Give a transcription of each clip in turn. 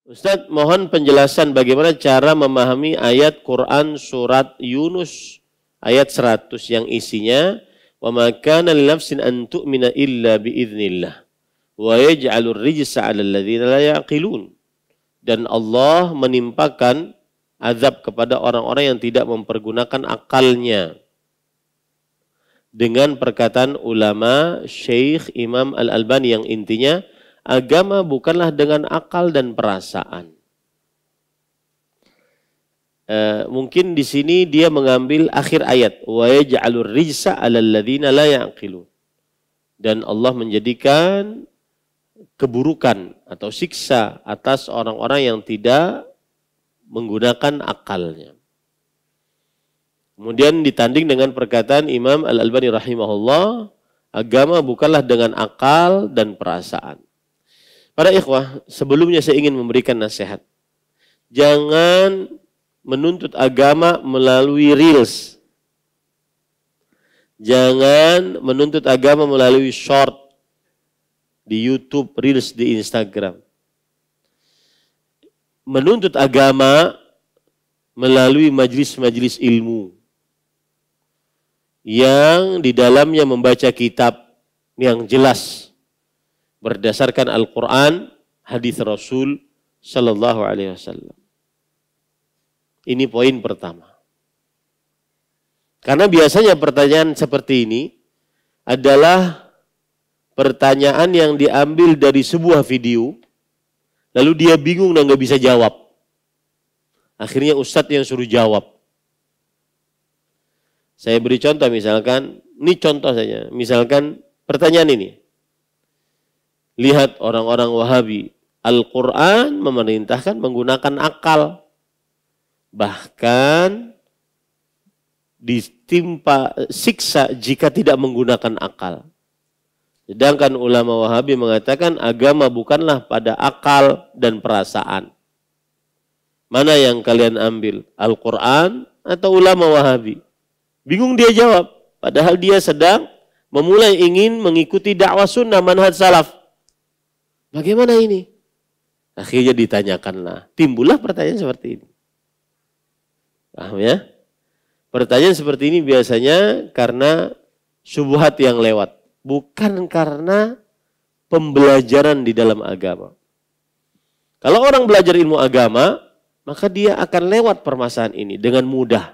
Ustadz, mohon penjelasan bagaimana cara memahami ayat Quran surat Yunus ayat 100 yang isinya wa ma kana li nafsin an tu'mina illa bi idznillah wa yaj'alur rijsa 'alal ladzina la ya'qilun. Dan Allah menimpakan azab kepada orang-orang yang tidak mempergunakan akalnya. Dengan perkataan ulama Syekh Imam Al-Albani yang intinya agama bukanlah dengan akal dan perasaan. Mungkin di sini dia mengambil akhir ayat wa yaj'alur rijsa 'alal ladzina la ya'qilun. Dan Allah menjadikan keburukan atau siksa atas orang-orang yang tidak menggunakan akalnya. Kemudian ditanding dengan perkataan Imam Al-Albani rahimahullah, agama bukanlah dengan akal dan perasaan. Para ikhwah, sebelumnya saya ingin memberikan nasihat. Jangan menuntut agama melalui reels. Jangan menuntut agama melalui short di YouTube, reels di Instagram. Menuntut agama melalui majlis-majlis ilmu yang di dalamnya membaca kitab yang jelas berdasarkan Al-Quran, hadis Rasul Sallallahu Alaihi Wasallam. Ini poin pertama. Karena biasanya pertanyaan seperti ini adalah pertanyaan yang diambil dari sebuah video, lalu dia bingung dan nggak bisa jawab. Akhirnya ustadz yang suruh jawab. Saya beri contoh misalkan, ini contoh saja. Misalkan pertanyaan ini. Lihat orang-orang Wahabi, Al-Quran memerintahkan menggunakan akal. Bahkan ditimpa siksa jika tidak menggunakan akal. Sedangkan ulama Wahabi mengatakan agama bukanlah pada akal dan perasaan. Mana yang kalian ambil? Al-Quran atau ulama Wahabi? Bingung dia jawab. Padahal dia sedang memulai ingin mengikuti dakwah sunnah manhaj salaf. Bagaimana ini? Akhirnya ditanyakanlah. Timbullah pertanyaan seperti ini. Paham ya? Pertanyaan seperti ini biasanya karena syubhat yang lewat. Bukan karena pembelajaran di dalam agama. Kalau orang belajar ilmu agama, maka dia akan lewat permasalahan ini dengan mudah.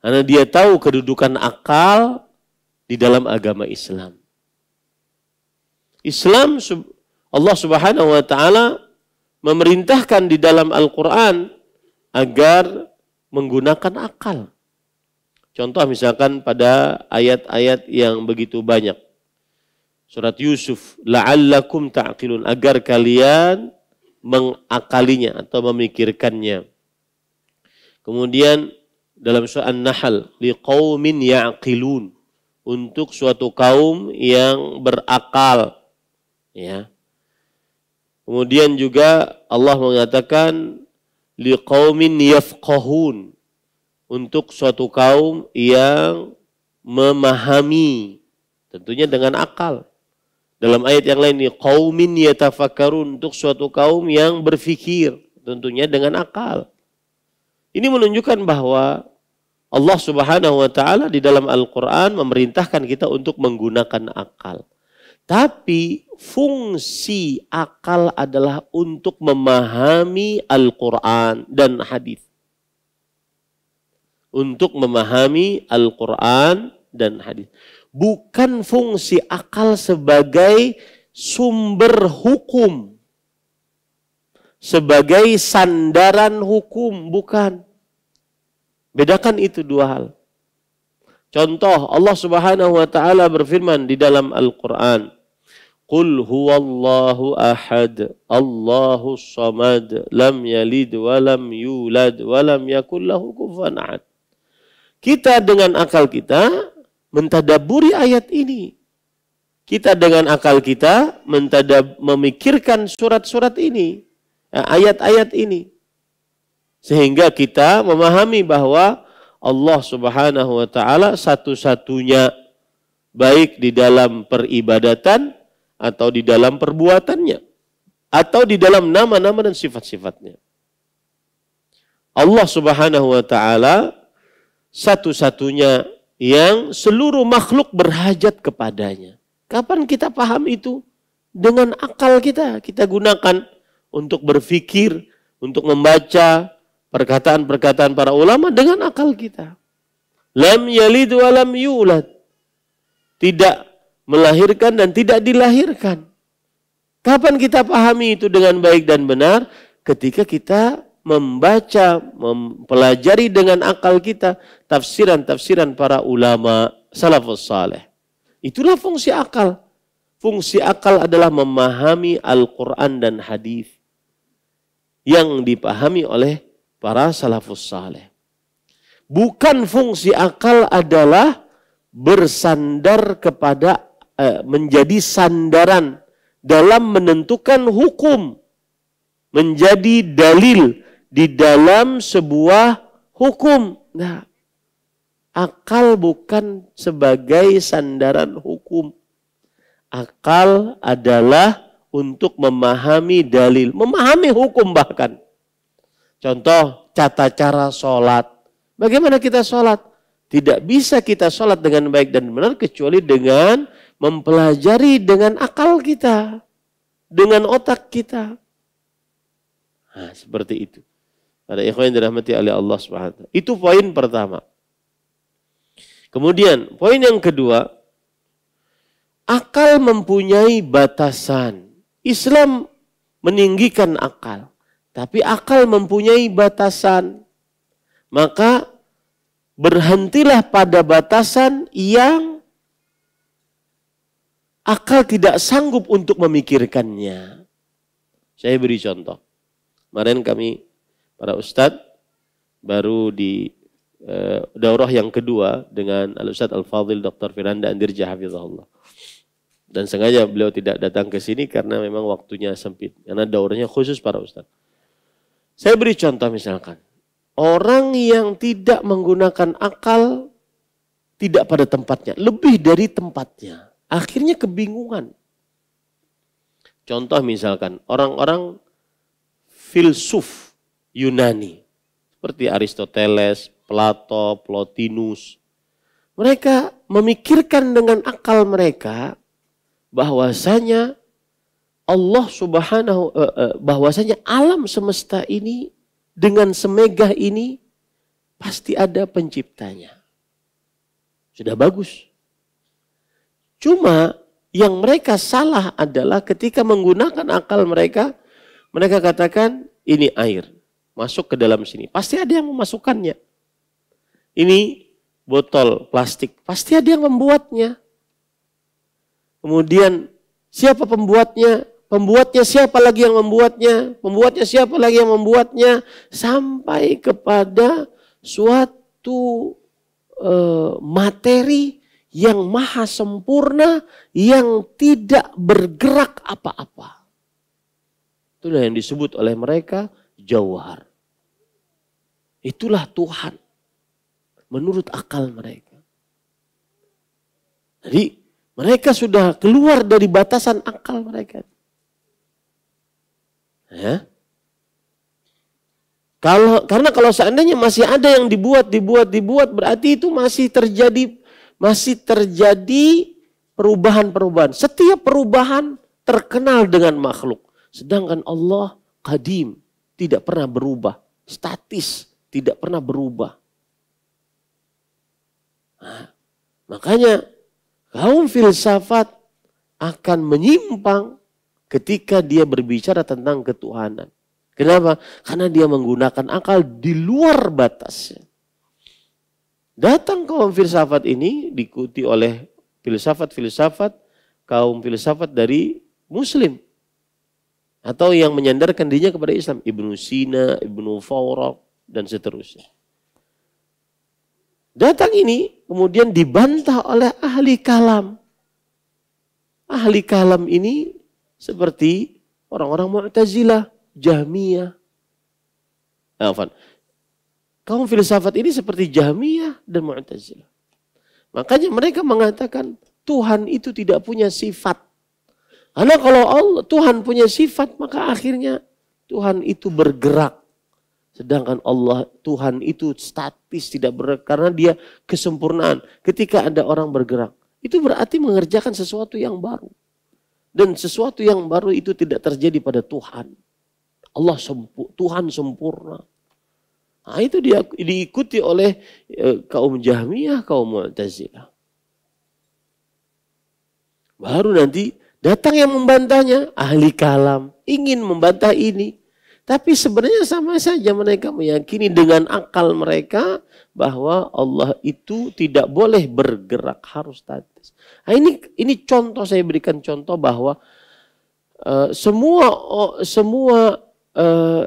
Karena dia tahu kedudukan akal di dalam agama Islam. Islam, Allah Subhanahu wa Ta'ala memerintahkan di dalam Al-Quran agar menggunakan akal. Contoh misalkan pada ayat-ayat yang begitu banyak. Surat Yusuf, la'allakum ta'qilun, agar kalian mengakalinya atau memikirkannya. Kemudian dalam surat An-Nahl, liqaumin ya'qilun, untuk suatu kaum yang berakal. Ya. Kemudian juga Allah mengatakan liqaumin yafqahun, untuk suatu kaum yang memahami, tentunya dengan akal. Dalam ayat yang lain, qaumin yatafakkarun, untuk suatu kaum yang berfikir, tentunya dengan akal. Ini menunjukkan bahwa Allah Subhanahu wa Ta'ala di dalam Al-Quran memerintahkan kita untuk menggunakan akal. Tapi fungsi akal adalah untuk memahami Al-Quran dan hadis. Untuk memahami Al-Quran dan hadis. Bukan fungsi akal sebagai sumber hukum. Sebagai sandaran hukum, bukan. Bedakan itu dua hal. Contoh, Allah Subhanahu wa Ta'ala berfirman di dalam Al-Quran, Qul huwallahu ahad, Allahu samad, lam yalid walam yulad, walam yakul lahu kufuwan ahad. Kita dengan akal kita mentadaburi ayat ini. Kita dengan akal kita memikirkan surat-surat ini, ayat-ayat ini. Sehingga kita memahami bahwa Allah Subhanahu wa Ta'ala satu-satunya, baik di dalam peribadatan atau di dalam perbuatannya. atau di dalam nama-nama dan sifat-sifatnya. Allah Subhanahu wa taala satu-satunya yang seluruh makhluk berhajat kepadanya. Kapan kita paham itu? Dengan akal kita. Kita gunakan untuk berpikir, untuk membaca perkataan-perkataan para ulama dengan akal kita. Lam yalid wa lam yulad. Tidak melahirkan dan tidak dilahirkan. Kapan kita pahami itu dengan baik dan benar? Ketika kita membaca, mempelajari dengan akal kita tafsiran-tafsiran para ulama salafus saleh. Itulah fungsi akal. Fungsi akal adalah memahami Al-Quran dan hadis yang dipahami oleh para salafus saleh. Bukan fungsi akal adalah bersandar kepada menjadi sandaran dalam menentukan hukum, menjadi dalil di dalam sebuah hukum. Nah, akal bukan sebagai sandaran hukum. Akal adalah untuk memahami dalil, memahami hukum bahkan. Contoh, tata cara sholat. Bagaimana kita sholat? Tidak bisa kita sholat dengan baik dan benar kecuali dengan mempelajari dengan akal kita, dengan otak kita. Nah, seperti itu. Para ikhwan yang dirahmati oleh Allah Subhanahu wa taala. Itu poin pertama. Kemudian, poin yang kedua, akal mempunyai batasan. Islam meninggikan akal, tapi akal mempunyai batasan. Maka berhentilah pada batasan yang akal tidak sanggup untuk memikirkannya. Saya beri contoh. Kemarin kami, para ustadz, baru di daurah yang kedua dengan Al-Ustadz Al-Fadhil Dr. Firanda Andirja Hafizahullah. Dan sengaja beliau tidak datang ke sini karena memang waktunya sempit. Karena daurahnya khusus para ustadz. Saya beri contoh misalkan. Orang yang tidak menggunakan akal tidak pada tempatnya. Lebih dari tempatnya. Akhirnya kebingungan. Contoh misalkan orang-orang filsuf Yunani. Seperti Aristoteles, Plato, Plotinus. Mereka memikirkan dengan akal mereka bahwasanya Allah Subhanahu bahwasanya alam semesta ini dengan semegah ini pasti ada penciptanya. Sudah bagus. Cuma yang mereka salah adalah ketika menggunakan akal mereka, mereka katakan ini air masuk ke dalam sini. Pasti ada yang memasukkannya. Ini botol plastik, pasti ada yang membuatnya. Kemudian siapa pembuatnya? Pembuatnya siapa lagi yang membuatnya? Pembuatnya siapa lagi yang membuatnya? Sampai kepada suatu materi yang maha sempurna, yang tidak bergerak apa-apa. Itulah yang disebut oleh mereka jauhar. Itulah Tuhan. Menurut akal mereka. Jadi mereka sudah keluar dari batasan akal mereka. Ya. Karena kalau seandainya masih ada yang dibuat berarti itu masih terjadi perubahan-perubahan. Setiap perubahan terkenal dengan makhluk. Sedangkan Allah qadim, tidak pernah berubah. Statis, tidak pernah berubah. Nah, makanya kaum filsafat akan menyimpang ketika dia berbicara tentang ketuhanan. Kenapa? Karena dia menggunakan akal di luar batasnya. Datang kaum filsafat ini diikuti oleh filsafat-filsafat, kaum filsafat dari Muslim. Atau yang menyandarkan dirinya kepada Islam. Ibnu Sina, Ibnu Fawrak, dan seterusnya. Datang ini kemudian dibantah oleh ahli kalam. Ahli kalam ini seperti orang-orang Mu'tazilah, Jahmiyah. Kaum filsafat ini seperti Jahmiyah dan Mu'tazilah. Makanya mereka mengatakan Tuhan itu tidak punya sifat. Karena kalau Tuhan punya sifat, maka akhirnya Tuhan itu bergerak. Sedangkan Tuhan itu statis, tidak bergerak karena dia kesempurnaan. Ketika ada orang bergerak, itu berarti mengerjakan sesuatu yang baru. Dan sesuatu yang baru itu tidak terjadi pada Tuhan. Tuhan sempurna. Nah, itu diikuti oleh kaum Jahmiyah, kaum Mu'tazilah. Baru nanti datang yang membantahnya, ahli kalam, ingin membantah ini. Tapi sebenarnya sama saja mereka meyakini dengan akal mereka bahwa Allah itu tidak boleh bergerak, harus statis. Nah, ini contoh, saya berikan contoh bahwa semua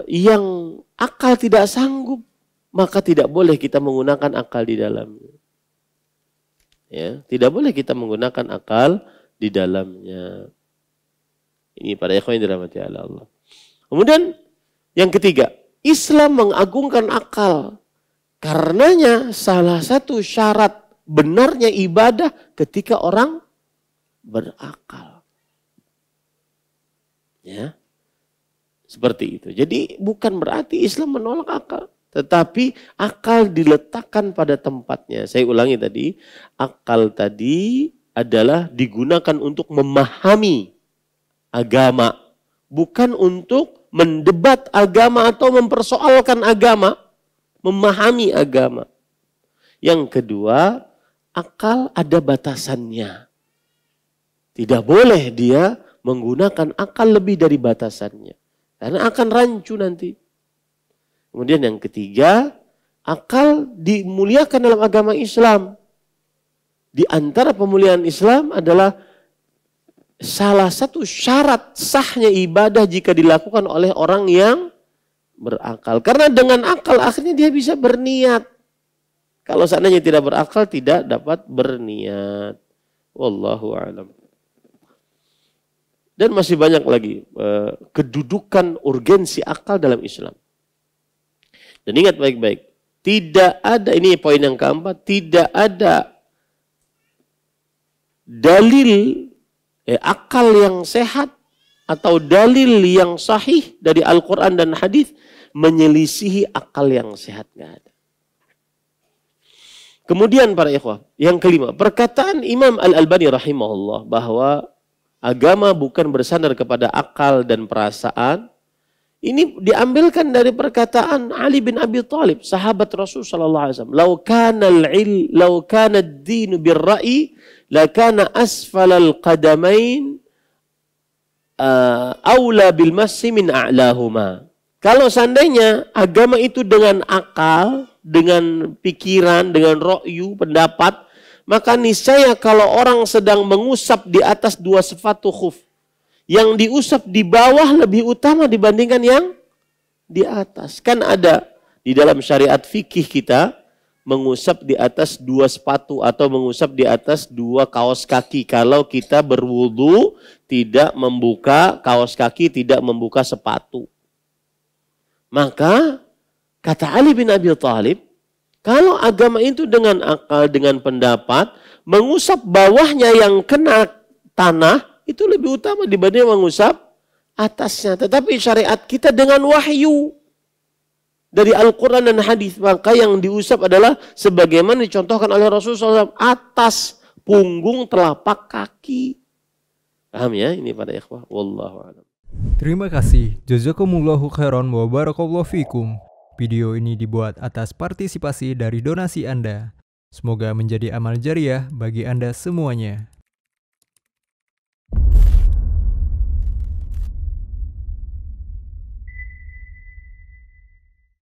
yang akal tidak sanggup, maka tidak boleh kita menggunakan akal di dalamnya. Ya, tidak boleh kita menggunakan akal di dalamnya. Ini para ikhwan yang dirahmati Allah. Kemudian yang ketiga, Islam mengagungkan akal. Karenanya salah satu syarat benarnya ibadah ketika orang berakal. Ya. Seperti itu. Jadi bukan berarti Islam menolak akal, tetapi akal diletakkan pada tempatnya. Saya ulangi tadi, akal tadi adalah digunakan untuk memahami agama, bukan untuk mendebat agama atau mempersoalkan agama, memahami agama. Yang kedua, akal ada batasannya. Tidak boleh dia menggunakan akal lebih dari batasannya, karena akan rancu nanti. Kemudian yang ketiga, akal dimuliakan dalam agama Islam. Di antara pemuliaan Islam adalah salah satu syarat sahnya ibadah jika dilakukan oleh orang yang berakal. Karena dengan akal akhirnya dia bisa berniat. Kalau seandainya tidak berakal, tidak dapat berniat. Wallahu a'lam. Dan masih banyak lagi kedudukan urgensi akal dalam Islam. Dan ingat baik-baik, tidak ada, ini poin yang keempat, tidak ada dalil akal yang sehat atau dalil yang sahih dari Al-Quran dan hadis menyelisihi akal yang sehat. Nggak ada. Kemudian para ikhwah, yang kelima, perkataan Imam Al-Albani rahimahullah bahwa agama bukan bersandar kepada akal dan perasaan, ini diambilkan dari perkataan Ali bin Abi Thalib, sahabat Rasul sallallahu alaihi wasallam. Lau kana ad-din bir-ra'yi lakana asfalal qadamain aula bil massi min a'lahuma. Kalau seandainya agama itu dengan akal, dengan pikiran, dengan ra'yu, pendapat, maka niscaya kalau orang sedang mengusap di atas dua sepatu khuf, yang diusap di bawah lebih utama dibandingkan yang di atas. Kan ada di dalam syariat fikih kita, mengusap di atas dua sepatu atau mengusap di atas dua kaos kaki. Kalau kita berwudu tidak membuka kaos kaki, tidak membuka sepatu. Maka kata Ali bin Abi Thalib, kalau agama itu dengan akal, dengan pendapat, mengusap bawahnya yang kena tanah itu lebih utama dibanding mengusap atasnya. Tetapi syariat kita dengan wahyu dari Al-Quran dan hadis, maka yang diusap adalah sebagaimana dicontohkan oleh Rasulullah SAW, atas punggung telapak kaki. Paham ya ini pada ikhwah? Wallahu a'lam. Terima kasih. Jazakumullahu khairan wa barakallahu fikum. Video ini dibuat atas partisipasi dari donasi Anda. Semoga menjadi amal jariah bagi Anda semuanya.